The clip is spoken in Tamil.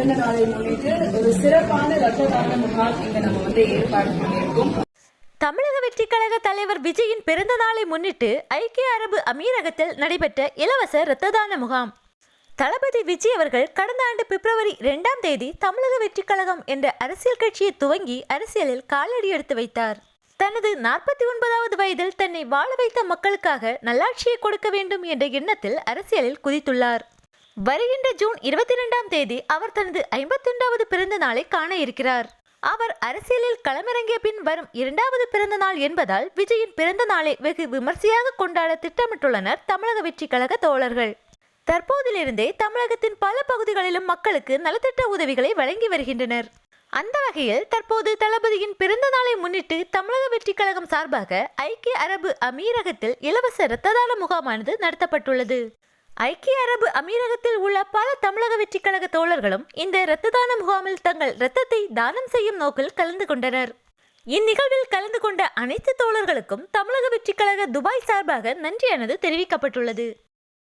பிறந்த நாளை முன்னிட்டு ஒரு சிறப்பான ரத்த தான முகாம் இங்க நம்ம ஏற்பாடு பண்ணியிருக்கோம். தமிழக வெற்றி கழக தலைவர் விஜயின் பிறந்த நாளை முன்னிட்டு ஐக்கிய அரபு அமீரகத்தில் நடைபெற்ற இலவச இரத்த தான முகாம். தளபதி விஜய் அவர்கள் கடந்த ஆண்டு பிப்ரவரி 2ஆம் தேதி தமிழக வெற்றி கழகம் என்ற அரசியல் கட்சியை துவங்கி அரசியலில் காலடி எடுத்து வைத்தார். தனது 49வது வயதில் தன்னை வாழ வைத்த மக்களுக்காக நல்லாட்சியை கொடுக்க வேண்டும் என்ற எண்ணத்தில் அரசியலில் குதித்துள்ளார். வருகின்ற ஜூன் 22ஆம் தேதி அவர் தனது 51வது பிறந்த நாளை காண இருக்கிறார். அவர் அரசியலில் களமிறங்கிய பின் வரும் 2வது பிறந்த நாள் என்பதால் விஜயின் பிறந்த நாளை வெகு விமர்சையாக கொண்டாட திட்டமிட்டுள்ளனர் தமிழக வெற்றி கழக தோழர்கள். தற்போதிலிருந்தே தமிழகத்தின் பல பகுதிகளிலும் மக்களுக்கு நலத்திட்ட உதவிகளை வழங்கி வருகின்றனர். அந்த வகையில் தற்போது தளபதியின் பிறந்த நாளை முன்னிட்டு தமிழக வெற்றி கழகம் சார்பாக ஐக்கிய அரபு அமீரகத்தில் இலவச இரத்த தான முகாமானது நடத்தப்பட்டுள்ளது. ஐக்கிய அரபு அமீரகத்தில் உள்ள பல தமிழக வெற்றி கழக தோழர்களும் இந்த இரத்த தான முகாமில் தங்கள் இரத்தத்தை தானம் செய்யும் நோக்கில் கலந்து கொண்டனர். இந்நிகழ்வில் கலந்து கொண்ட அனைத்து தோழர்களுக்கும் தமிழக வெற்றி கழக துபாய் சார்பாக நன்றியானது தெரிவிக்கப்பட்டுள்ளது.